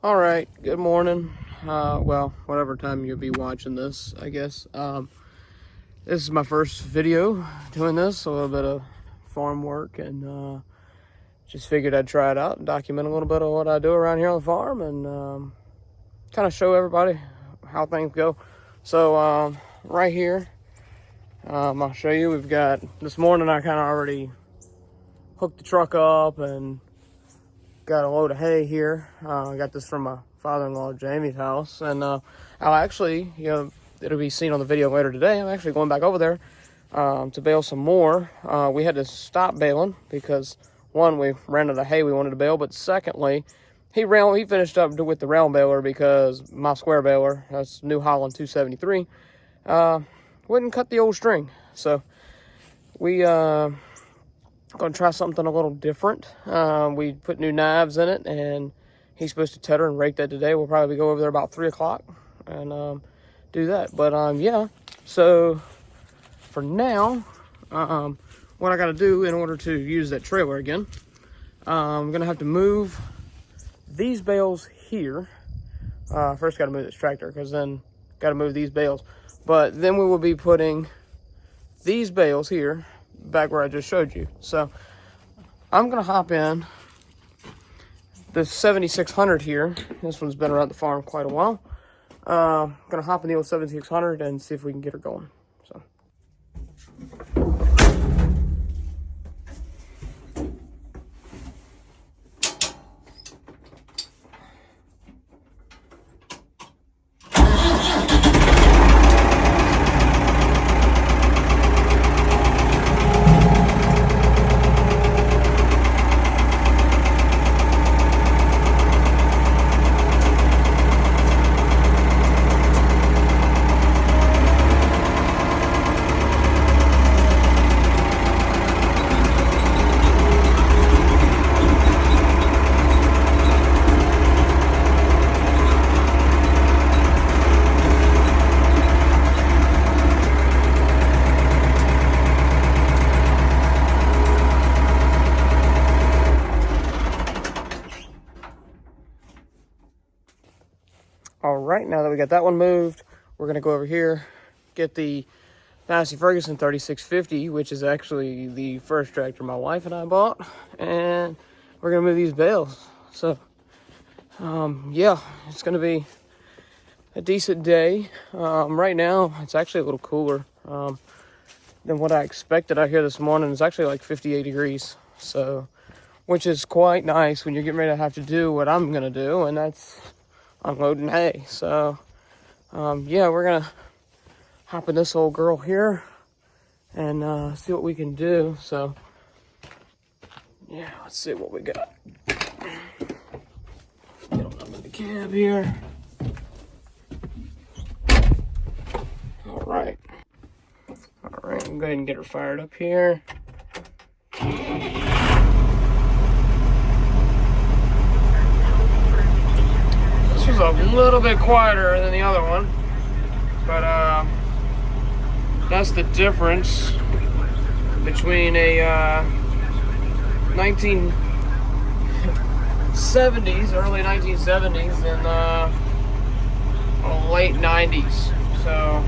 All right, good morning. Well, whatever time you'll be watching this, I guess. This is my first video doing this, a little bit of farm work, and just figured I'd try it out and document a little bit of what I do around here on the farm and kind of show everybody how things go. So right here, I'll show you. We've got, this morning I kind of already hooked the truck up and got a load of hay here. I got this from my father-in-law Jamie's house, and I'll actually, it'll be seen on the video later today. I'm actually going back over there to bale some more. We had to stop baling because one, we ran out of hay we wanted to bale, but secondly, he finished up with the round baler because my square baler, that's New Holland 273, wouldn't cut the old string. So we gonna try something a little different. We put new knives in it, and he's supposed to tedder and rake that today. We'll probably go over there about 3 o'clock and do that. But yeah, so for now, what I gotta do in order to use that trailer again, I'm gonna have to move these bales here. First gotta move this tractor, because then gotta move these bales. But then we will be putting these bales here back where I just showed you. So I'm gonna hop in the 7600 here. This one's been around the farm quite a while. Gonna hop in the old 7600 and see if we can get her going. So all right, now that we got that one moved, we're gonna go over here, get the Massey Ferguson 3650, which is actually the first tractor my wife and I bought, and we're gonna move these bales. So yeah, it's gonna be a decent day. Right now it's actually a little cooler than what I expected out here this morning. It's actually like 58 degrees, so which is quite nice when you're getting ready to have to do what I'm gonna do, and that's unloading hay. So yeah, we're gonna hop in this old girl here and see what we can do. So yeah, let's see what we got. Get on up in the cab here. All right, I'm go ahead and get her fired up here. This was a little bit quieter than the other one, but that's the difference between a 1970s, early 1970s, and late 90s. So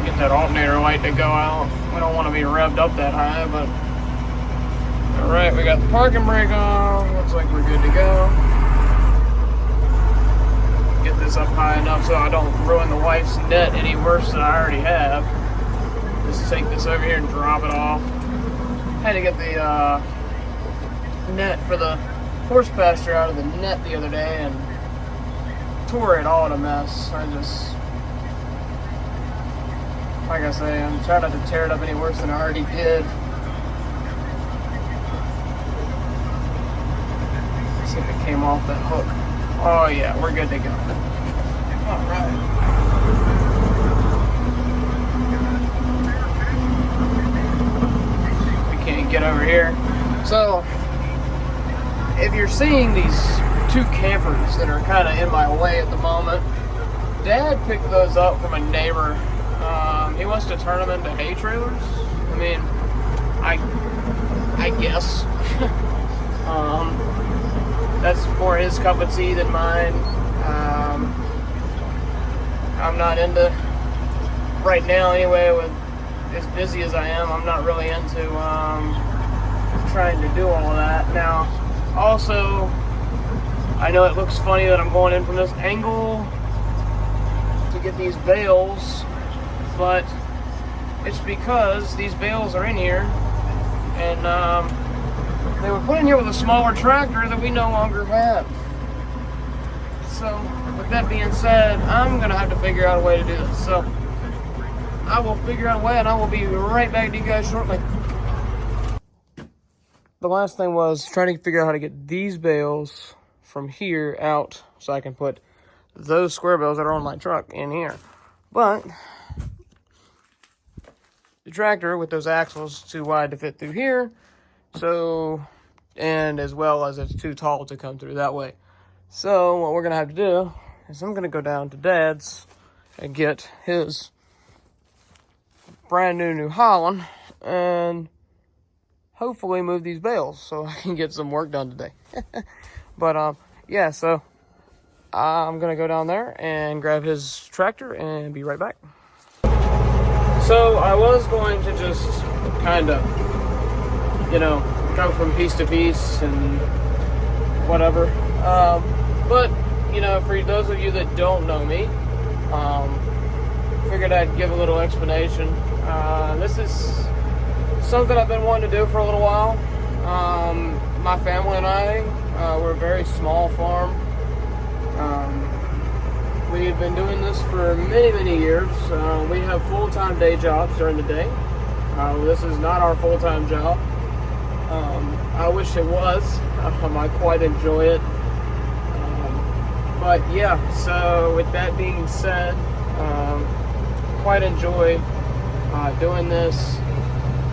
get that alternator light to go out. We don't want to be revved up that high, but all right, we got the parking brake on. Looks like we're good to go. Get this up high enough so I don't ruin the wife's net any worse than I already have. Just take this over here and drop it off. Had to get the net for the horse pasture out of the net the other day and tore it all in a mess. Like I say, I'm trying not to tear it up any worse than I already did. Let's see if it came off that hook. Oh yeah, we're good to go. All right. We can't get over here. So, if you're seeing these two campers that are kind of in my way at the moment, Dad picked those up from a neighbor. He wants to turn them into hay trailers. I mean, I guess. that's more his cup of tea than mine. I'm not into, right now anyway, with as busy as I am, I'm not really into trying to do all that. Now, also, I know it looks funny that I'm going in from this angle to get these bales, but it's because these bales are in here, and they were put in here with a smaller tractor that we no longer have. So, with that being said, I'm going to have to figure out a way to do this. So, I will figure out a way, and I will be right back to you guys shortly. The last thing was trying to figure out how to get these bales from here out so I can put those square bales that are on my truck in here. But the tractor with those axles too wide to fit through here, so, and as well as it's too tall to come through that way. So what we're gonna have to do is I'm gonna go down to Dad's and get his brand new New Holland and hopefully move these bales so I can get some work done today. But yeah, so I'm gonna go down there and grab his tractor and be right back. So I was going to just kind of, you know, go from piece to piece and whatever. But, you know, for those of you that don't know me, figured I'd give a little explanation. This is something I've been wanting to do for a little while. My family and I, we're a very small farm. We've been doing this for many, many years. We have full-time day jobs during the day. This is not our full-time job. I wish it was. I quite enjoy it. But yeah, so with that being said, quite enjoy doing this.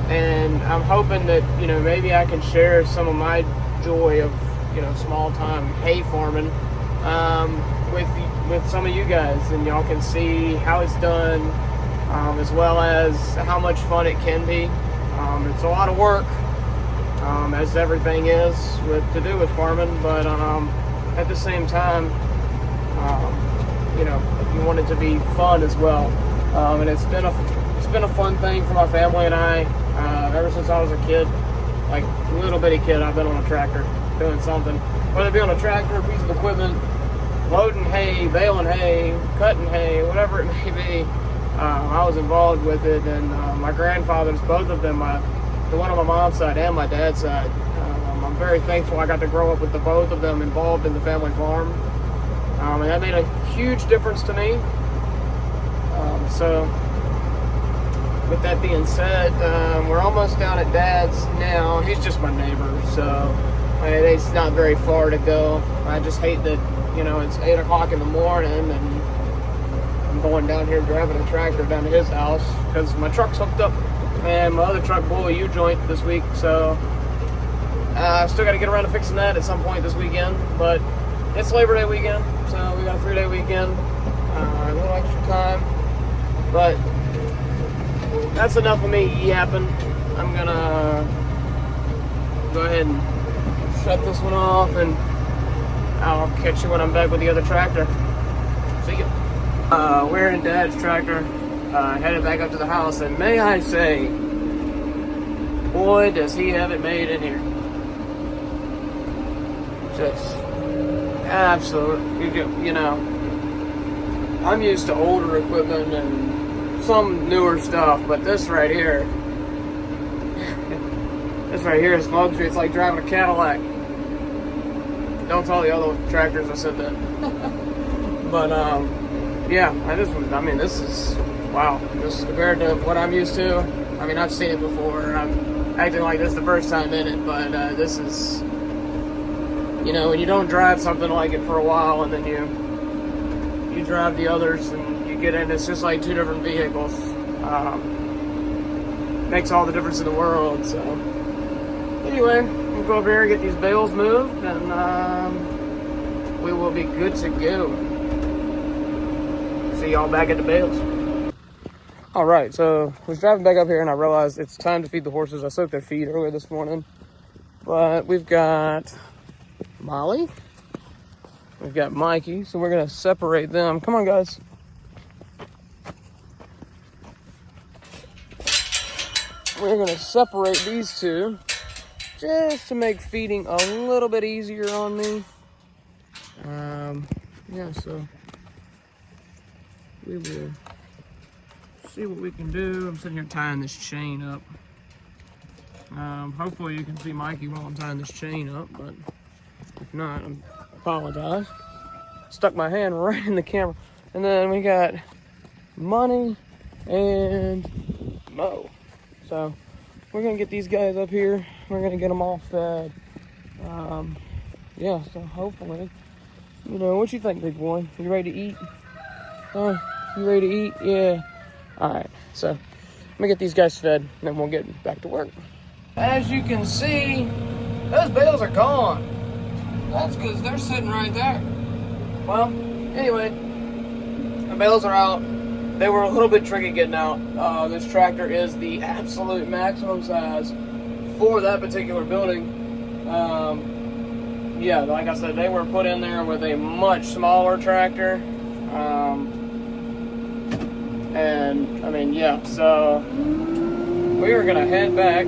And I'm hoping that, you know, maybe I can share some of my joy of, you know, small-time hay farming with some of you guys, and y'all can see how it's done, as well as how much fun it can be. It's a lot of work, as everything is to do with farming, but at the same time, you know, you want it to be fun as well. And it's been a fun thing for my family and I. Ever since I was a kid, like a little bitty kid, I've been on a tractor doing something. Whether it be on a tractor, a piece of equipment, loading hay, baling hay, cutting hay, whatever it may be, I was involved with it. And my grandfathers, both of them, the one on my mom's side and my dad's side, I'm very thankful I got to grow up with the both of them involved in the family farm. And that made a huge difference to me. So, with that being said, we're almost down at Dad's now. He's just my neighbor, so it's not very far to go. I just hate that, you know, it's 8 o'clock in the morning and I'm going down here driving a tractor down to his house because my truck's hooked up and my other truck blew a U-joint this week, so I still got to get around to fixing that at some point this weekend. But it's Labor Day weekend, so we got a 3-day weekend, a little extra time, but that's enough of me yapping. I'm gonna go ahead and shut this one off, and I'll catch you when I'm back with the other tractor. See ya. We're in Dad's tractor, headed back up to the house, and may I say, boy, does he have it made in here. Just absolute, you know, I'm used to older equipment and some newer stuff, but this right here is luxury. It's like driving a Cadillac. Don't tell the other tractors I said that. But yeah, I mean, this is, wow. This is compared to what I'm used to. I mean, I've seen it before. I'm acting like this is the first time in it, but this is, you know, when you don't drive something like it for a while, and then you drive the others, and get in, it's just like two different vehicles. Makes all the difference in the world. So anyway, we'll go over here and get these bales moved, and we will be good to go. See y'all back at the bales. All right, so I was driving back up here and I realized it's time to feed the horses. I soaked their feed earlier this morning, but we've got Molly. We've got Mikey, so we're gonna separate them. Come on, guys. We're gonna separate these two just to make feeding a little bit easier on me. Yeah, so we will see what we can do. I'm sitting here tying this chain up. Hopefully you can see Mikey while I'm tying this chain up, but if not, I apologize. Stuck my hand right in the camera. And then we got Money and Mo. So we're gonna get these guys up here. We're gonna get them all fed. Yeah, so hopefully, you know, what you think, big boy? You ready to eat? You ready to eat? Yeah. All right, so let me get these guys fed, and then we'll get back to work. As you can see, those bales are gone. That's because they're sitting right there. Well, anyway, the bales are out. They were a little bit tricky getting out. This tractor is the absolute maximum size for that particular building. Yeah, like I said, they were put in there with a much smaller tractor. And, I mean, yeah, so we are going to head back.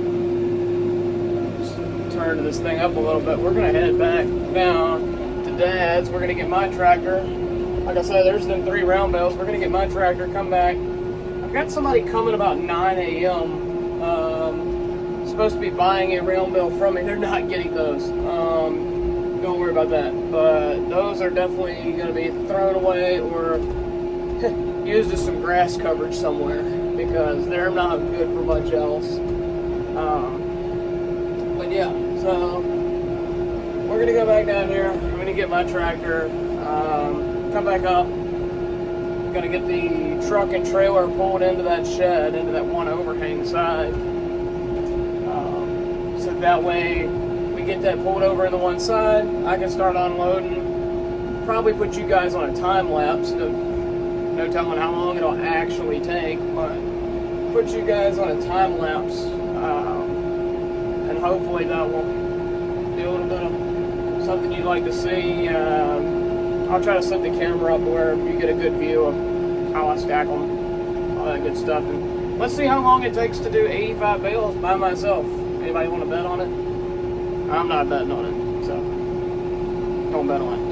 Just turn this thing up a little bit. We're going to head back down to Dad's. We're going to get my tractor. Like I said, there's them 3 round bales. We're going to get my tractor, come back. I've got somebody coming about 9 a.m. Supposed to be buying a round bale from me. They're not getting those. Don't worry about that. But those are definitely going to be thrown away or used as some grass coverage somewhere because they're not good for much else. But yeah, so we're going to go back down here. I'm going to get my tractor. Come back up. I'm gonna get the truck and trailer pulled into that shed, into that one overhang side. So that way we get that pulled over to the one side. I can start unloading. Probably put you guys on a time lapse. No telling how long it'll actually take, but put you guys on a time lapse, and hopefully that will be a little bit of something you'd like to see. I'll try to set the camera up where you get a good view of how I stack them, all that good stuff. And let's see how long it takes to do 85 bales by myself. Anybody want to bet on it? I'm not betting on it, so don't bet on it.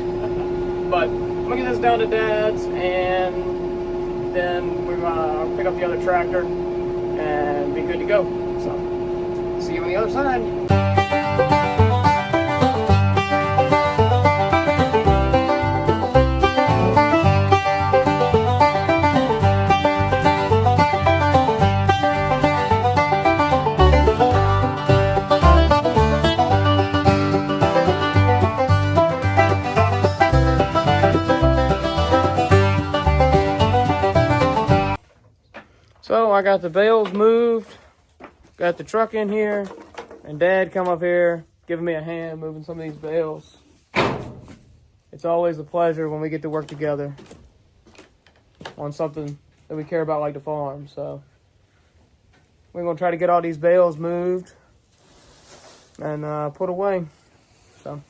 But I'm going to get this down to Dad's, and then we're going to pick up the other tractor and be good to go. So, see you on the other side. So I got the bales moved, got the truck in here, and Dad come up here giving me a hand moving some of these bales. It's always a pleasure when we get to work together on something that we care about like the farm. So we're going to try to get all these bales moved and put away. So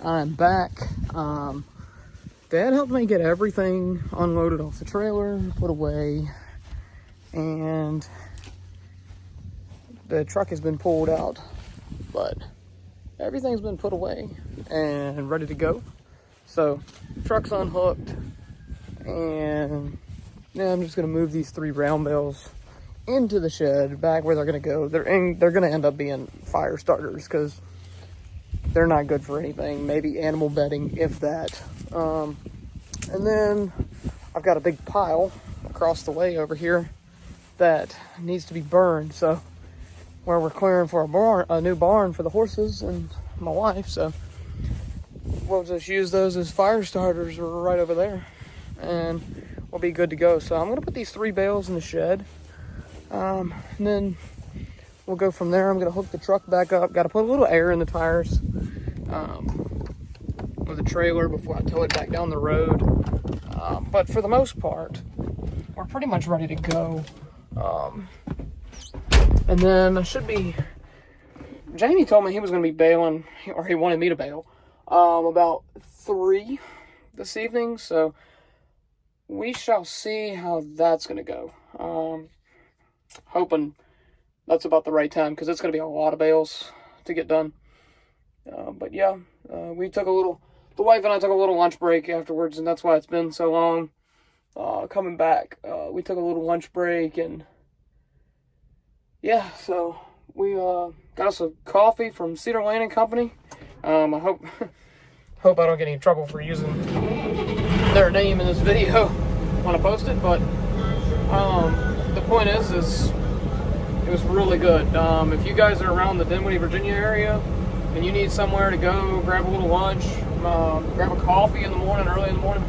I'm back. Dad helped me get everything unloaded off the trailer, put away. And the truck has been pulled out, but everything's been put away and ready to go. So truck's unhooked, and now I'm just gonna move these 3 round bales into the shed back where they're gonna go. They're gonna end up being fire starters because they're not good for anything. Maybe animal bedding, if that. And then I've got a big pile across the way over here that needs to be burned. So where we're clearing for a new barn for the horses and my wife. So we'll just use those as fire starters right over there, and we'll be good to go. So I'm gonna put these 3 bales in the shed, and then we'll go from there. I'm gonna hook the truck back up. Got to put a little air in the tires of the trailer before I tow it back down the road. But for the most part, we're pretty much ready to go. And then I should be Jamie told me he was going to be bailing, or he wanted me to bail, about 3 this evening. So we shall see how that's going to go. Hoping that's about the right time, because it's going to be a lot of bails to get done. But yeah, we took a little, the wife and I took a little lunch break afterwards, and that's why it's been so long coming back. We took a little lunch break, and yeah, so we got us a coffee from Cedar Lane and Company. I hope I don't get any trouble for using their name in this video when I post it, but the point is it was really good. If you guys are around the Dinwiddie, Virginia area, and you need somewhere to go, grab a little lunch, grab a coffee in the morning, early in the morning,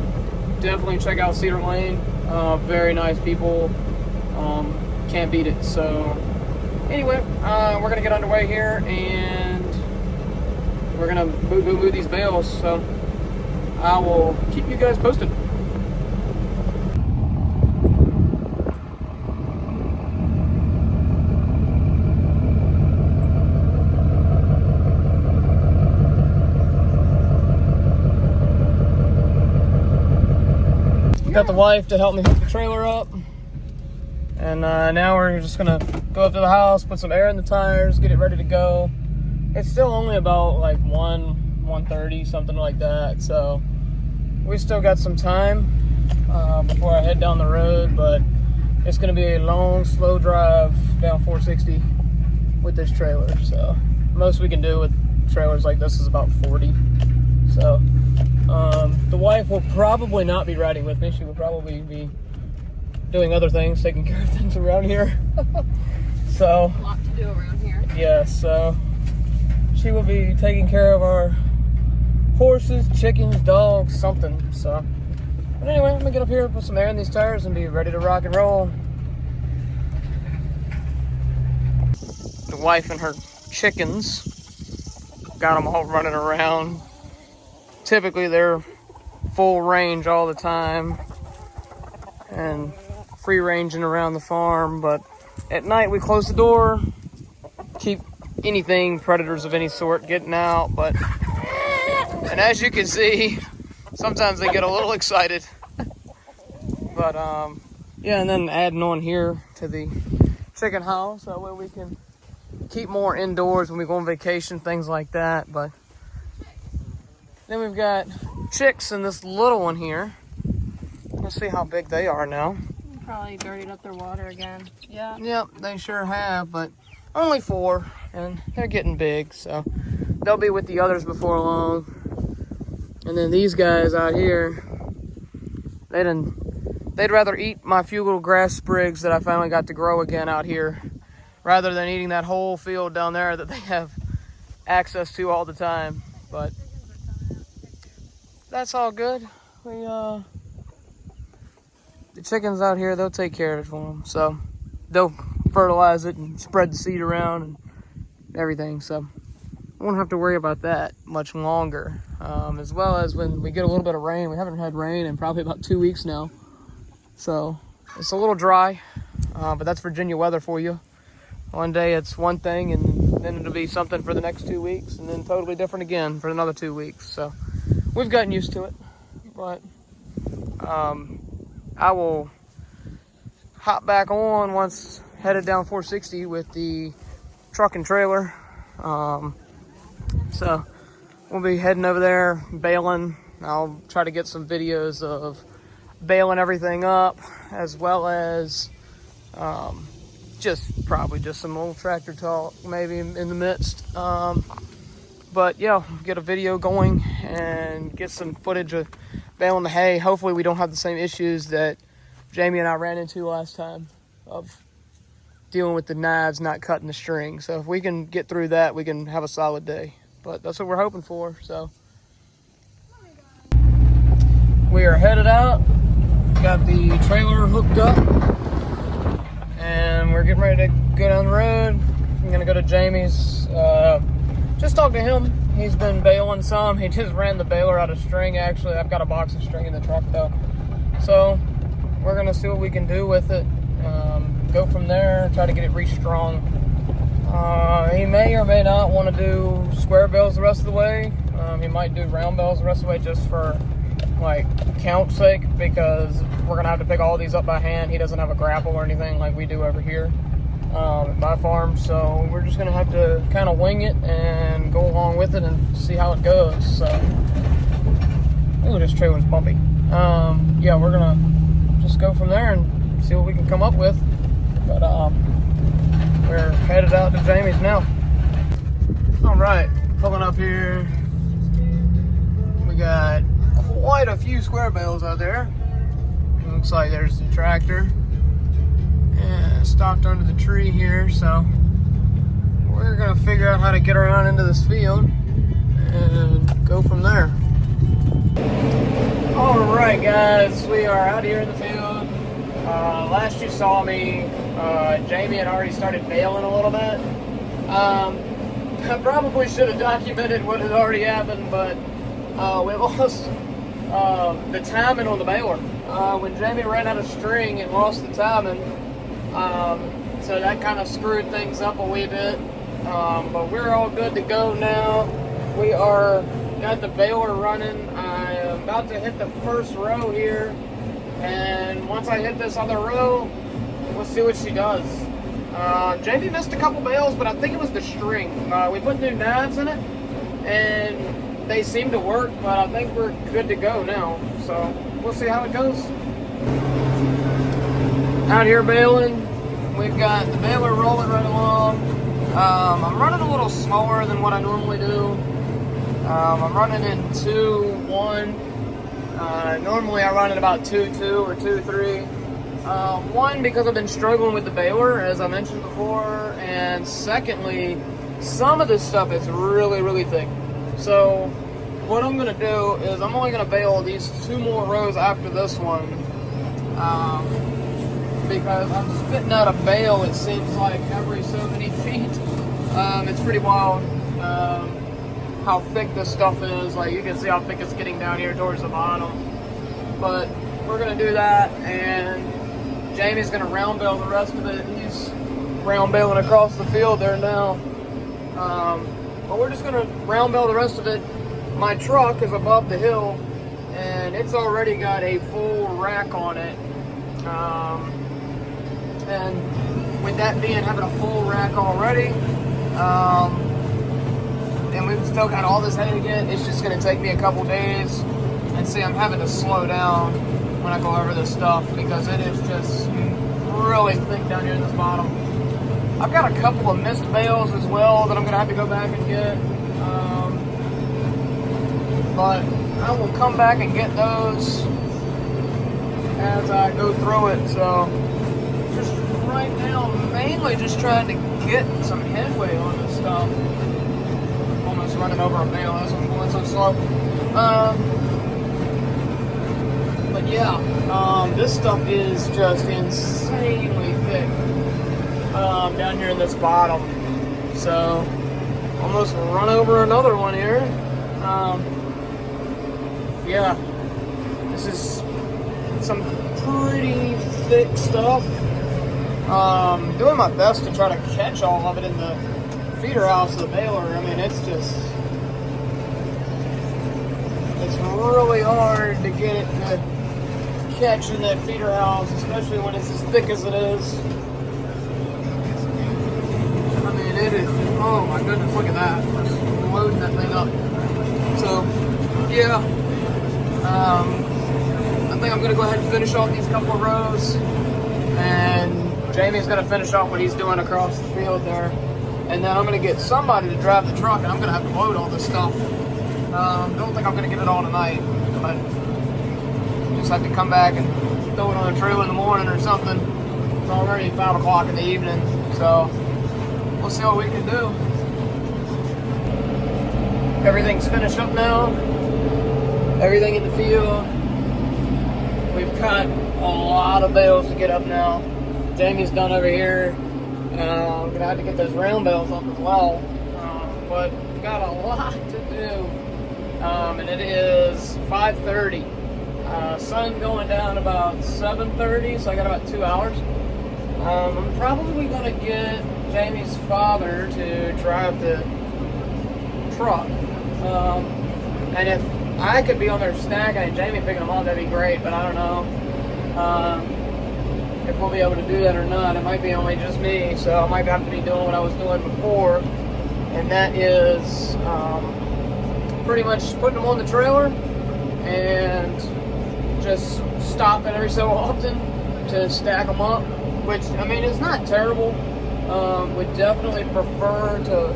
definitely check out Cedar Lane. Very nice people. Can't beat it. So anyway, we're gonna get underway here, and we're gonna move these bales. So I will keep you guys posted. Got the wife to help me hook the trailer up, and now we're just gonna go up to the house, put some air in the tires, get it ready to go. It's still only about like 1:30, something like that, so we still got some time before I head down the road, but it's gonna be a long, slow drive down 460 with this trailer. So most we can do with trailers like this is about 40. So the wife will probably not be riding with me. She will probably be doing other things, taking care of things around here. So a lot to do around here. Yeah, so she will be taking care of our horses, chickens, dogs, something. So, but anyway, I'm gonna get up here, put some air in these tires, and be ready to rock and roll. The wife and her chickens got them all running around. Typically they're full range all the time and free ranging around the farm, but at night we close the door, keep anything, predators of any sort, getting out. And as you can see, sometimes they get a little excited. But yeah, and then adding on here to the chicken house, that way we can keep more indoors when we go on vacation, things like that. But then we've got chicks in this little one here. Let's see how big they are now. Probably dirtied up their water again. Yeah. Yep, they sure have, but only 4, and they're getting big, so they'll be with the others before long. And then these guys out here, they'd rather eat my few little grass sprigs that I finally got to grow again out here, rather than eating that whole field down there that they have access to all the time. But that's all good. The chickens out here, they'll take care of it for them. So they'll fertilize it and spread the seed around and everything. So I won't have to worry about that much longer. As well as when we get a little bit of rain. We haven't had rain in probably about 2 weeks now. So it's a little dry, but that's Virginia weather for you. One day it's one thing, and then it'll be something for the next 2 weeks, and then totally different again for another 2 weeks. So we've gotten used to it, but I will hop back on once headed down 460 with the truck and trailer. So we'll be heading over there, baling. I'll try to get some videos of baling everything up, as well as probably just some old tractor talk maybe in the midst. But yeah, get a video going and get some footage of baling the hay. Hopefully we don't have the same issues that Jamie and I ran into last time of dealing with the knives not cutting the string. So if we can get through that, we can have a solid day. But that's what we're hoping for. So we are headed out. Got the trailer hooked up, and we're getting ready to go down the road. I'm gonna go to Jamie's. Just talk to him. He's been bailing some. He just ran the baler out of string. Actually, I've got a box of string in the truck though. So we're gonna see what we can do with it. Go from there, try to get it restrung. He may or may not want to do square bales the rest of the way. He might do round bales the rest of the way just for like count sake, because we're gonna have to pick all these up by hand. He doesn't have a grapple or anything like we do over here at my farm, so we're just gonna have to kind of wing it and go along with it and see how it goes. So, ooh, this trailer's bumpy. Yeah, we're gonna just go from there and see what we can come up with. But we're headed out to Jamie's now. All right, pulling up here. We got quite a few square bales out there. Looks like there's the tractor. And stopped under the tree here, so we're gonna figure out how to get around into this field and go from there. All right, guys, we are out here in the field. Last you saw me, Jamie had already started baling a little bit. I probably should have documented what had already happened, but we lost the timing on the baler. When Jamie ran out of string, it lost the timing. So that kind of screwed things up a wee bit. But we're all good to go now. We are got the baler running. I am about to hit the first row here. And once I hit this other row, we'll see what she does. Jamie missed a couple bales, but I think it was the string. We put new knives in it, and they seem to work, but I think we're good to go now. So we'll see how it goes. Out here baling, we've got the baler rolling right along. I'm running a little slower than what I normally do. I'm running in 2-1. Normally I run at about 2-2 or 2-3. One, because I've been struggling with the baler, as I mentioned before, and secondly, some of this stuff is really, really thick. So what I'm gonna do is I'm only gonna bale these 2 more rows after this one, because I'm spitting out a bale, it seems like every so many feet. It's pretty wild how thick this stuff is. Like, you can see how thick it's getting down here towards the bottom. But we're gonna do that, and Jamie's gonna round bale the rest of it. He's round baling across the field there now. But we're just gonna round bale the rest of it. My truck is above the hill, and it's already got a full rack on it. And with that being having a full rack already, and we've still got all this hay to get, it's just gonna take me a couple days. And see, I'm having to slow down when I go over this stuff because it is just really thick down here in this bottom. I've got a couple of missed bales as well that I'm gonna have to go back and get. But I will come back and get those as I go through it. So just right now, mainly just trying to get some headway on this stuff. Almost running over a bale, that's why I'm going so slow. But yeah, this stuff is just insanely thick down here in this bottom. So almost run over another one here. Yeah, this is some pretty thick stuff. Doing my best to try to catch all of it in the feeder house of the baler. I mean, it's really hard to get it to catch in that feeder house, especially when it's as thick as it is. I mean, it is, oh my goodness, look at that. Just loading that thing up. So, yeah. I think I'm going to go ahead and finish off these couple of rows. And Jamie's going to finish off what he's doing across the field there. And then I'm going to get somebody to drive the truck, and I'm going to have to load all this stuff. Don't think I'm going to get it all tonight, but just have to come back and throw it on a trailer in the morning or something. It's already 5 o'clock in the evening, so we'll see what we can do. Everything's finished up now. Everything in the field. We've got a lot of bales to get up now. Jamie's done over here. I'm gonna have to get those round bales up as well. But we've got a lot to do. And it is 5:30. Sun going down about 7:30, so I got about 2 hours. I'm probably gonna get Jamie's father to drive the truck. And if I could be on there stacking and Jamie picking them up, that'd be great, but I don't know if we'll be able to do that or not. It might be only just me, so I might have to be doing what I was doing before, and that is pretty much putting them on the trailer and just stopping every so often to stack them up, which, I mean, it's not terrible. Would definitely prefer to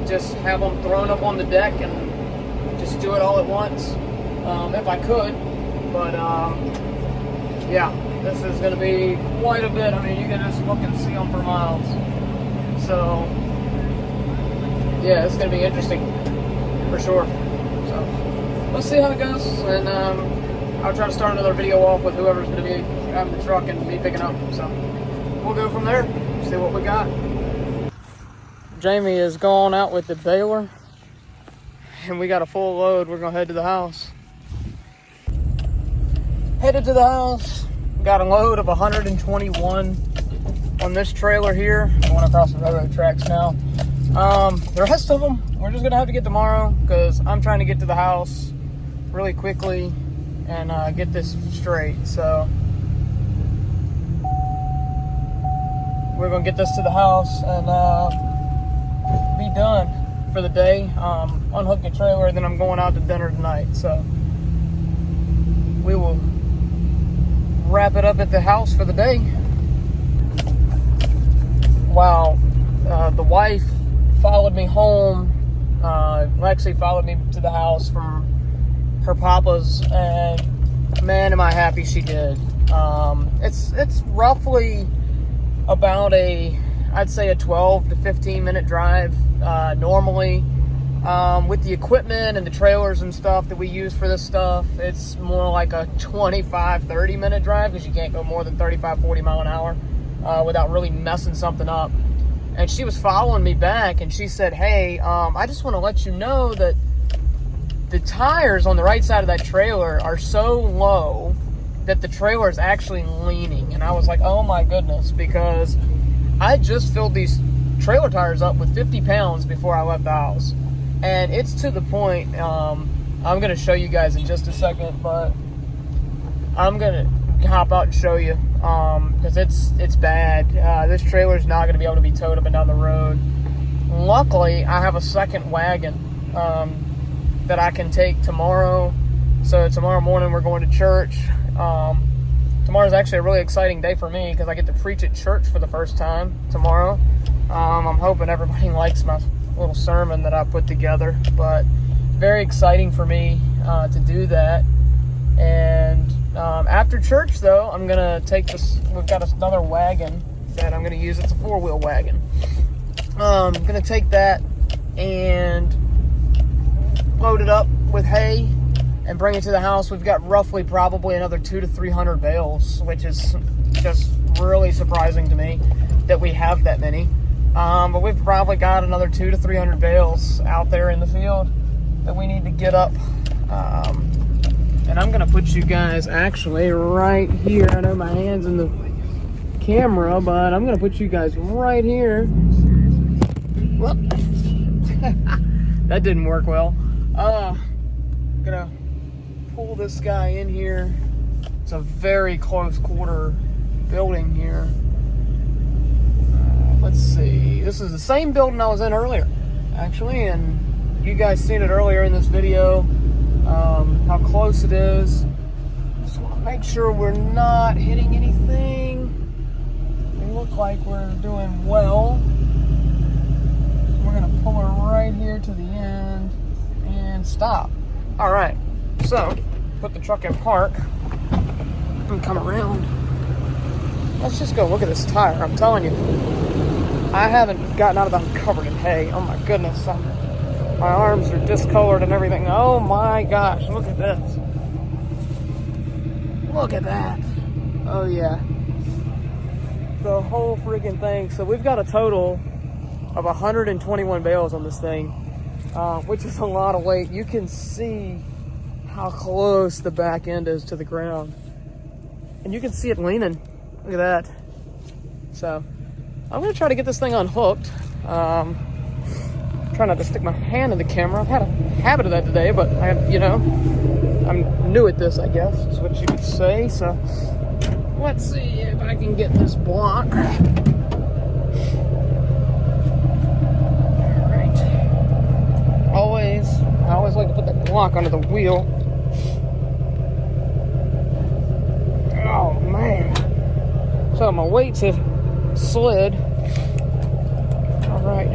just have them thrown up on the deck and just do it all at once, if I could. But yeah, this is going to be quite a bit. I mean, you can just look and see them for miles. So yeah, it's going to be interesting for sure. So let's see how it goes, and I'll try to start another video off with whoever's going to be having the truck and me picking up. So we'll go from there, see what we got. Jamie is gone out with the baler, and we got a full load. We're gonna head to the house. Headed to the house. Got a load of 121 on this trailer here. Going across the railroad tracks now. The rest of them we're just gonna have to get tomorrow, because I'm trying to get to the house really quickly and get this straight. So we're gonna get this to the house and be done for the day. Unhook the trailer, and then I'm going out to dinner tonight. So we will wrap it up at the house for the day. Wow, the wife followed me home. Lexi followed me to the house from her papa's, and man, am I happy she did. It's roughly about I'd say a 12 to 15 minute drive normally. With the equipment and the trailers and stuff that we use for this stuff, it's more like a 25-30 minute drive, because you can't go more than 35-40 mile an hour without really messing something up. And she was following me back, and she said, hey, I just want to let you know that the tires on the right side of that trailer are so low that the trailer is actually leaning. And I was like, oh my goodness, because I just filled these trailer tires up with 50 pounds before I left the house. And it's to the point, I'm going to show you guys in just a second, but I'm going to hop out and show you, because it's bad. This trailer's not going to be able to be towed up and down the road. Luckily, I have a second wagon that I can take tomorrow. So tomorrow morning we're going to church. Tomorrow's actually a really exciting day for me, because I get to preach at church for the first time tomorrow. I'm hoping everybody likes my little sermon that I put together, but very exciting for me to do that. And after church, though, I'm gonna take this. We've got another wagon that I'm gonna use. It's a 4-wheel wagon. I'm gonna take that and load it up with hay and bring it to the house. We've got roughly probably another 200 to 300 bales, which is just really surprising to me that we have that many. But we've probably got another 200 to 300 bales out there in the field that we need to get up. And I'm going to put you guys actually right here. I know my hand's in the camera, but I'm going to put you guys right here. Whoop. That didn't work well. I'm going to pull this guy in here. It's a very close quarter building here. Let's see. This is the same building I was in earlier, actually, and you guys seen it earlier in this video, how close it is. Just want to make sure we're not hitting anything. We look like we're doing well. We're going to pull her right here to the end and stop. All right, so put the truck in park and come around. Let's just go look at this tire. I'm telling you, I haven't gotten out of the house covered in hay. Oh my goodness. My arms are discolored and everything. Oh my gosh, look at this. Look at that. Oh yeah. The whole freaking thing. So we've got a total of 121 bales on this thing, which is a lot of weight. You can see how close the back end is to the ground. And you can see it leaning. Look at that. So I'm gonna try to get this thing unhooked. Try not to stick my hand in the camera. I've had a habit of that today, but I'm new at this, I guess, is what you could say. So let's see if I can get this block. I always like to put that block under the wheel. Oh man. So my weights have slid. Alright.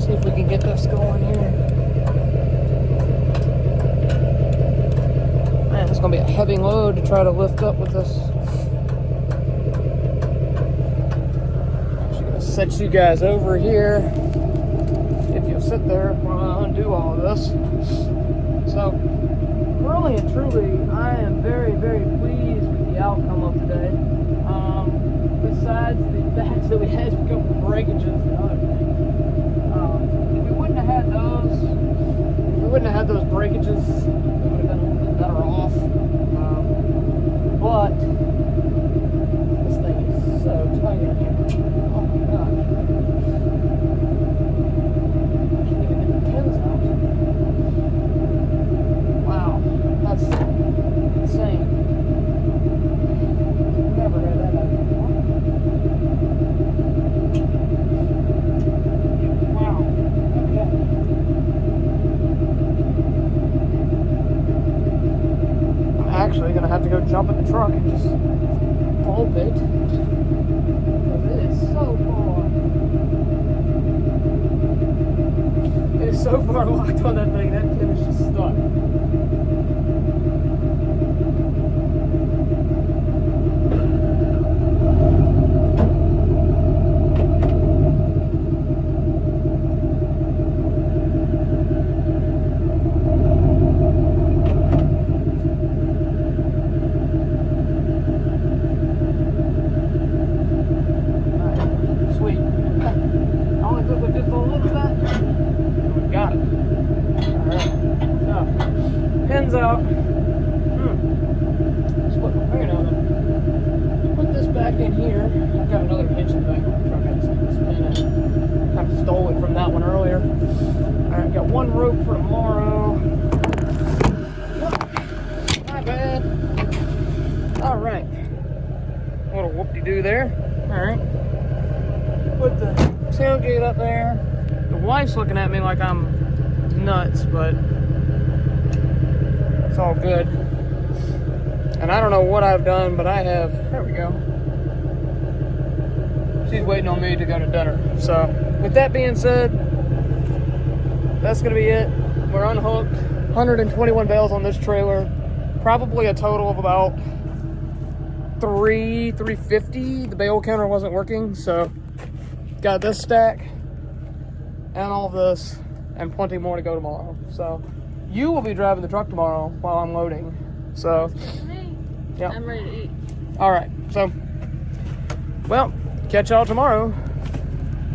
See if we can get this going here. Man, it's gonna be a heavy load to try to lift up with this. I'm just gonna set you guys over here. If you'll sit there while I undo all of this. So, really and truly, I am very, very pleased with the outcome of today. Besides the fact that we had a couple breakages and other things. If we wouldn't have had those breakages, we would have been a little bit better off. But this thing is so tight in here. Oh my gosh. Wow, that's insane. Never had that happen before. Wow, okay. I'm actually gonna have to go jump in the truck and just bolt it. Because it is so far. It is so far locked on that thing, that pin is just stuck. Sweet. Only took just a little bit. Got it. Alright. So, pins out. Split my fingernail then. Put this back in here. I've got another hitch in the back of the truck. I just keep this pin in. Kind of stole it from that one earlier. Alright, got one rope for tomorrow. Not bad. Alright. A little whoop-de-doo there. Alright. Put the tailgate up there. The wife's looking at me like I'm nuts, but it's all good. And I don't know what I've done, but I have. There we go. She's waiting on me to go to dinner. So, with that being said, that's going to be it. We're unhooked. 121 bales on this trailer. Probably a total of about 350. The bale counter wasn't working, so got this stack and all this and plenty more to go tomorrow. So you will be driving the truck tomorrow while I'm loading. So Me. yeah, I'm ready to eat. all right. So well, catch y'all tomorrow.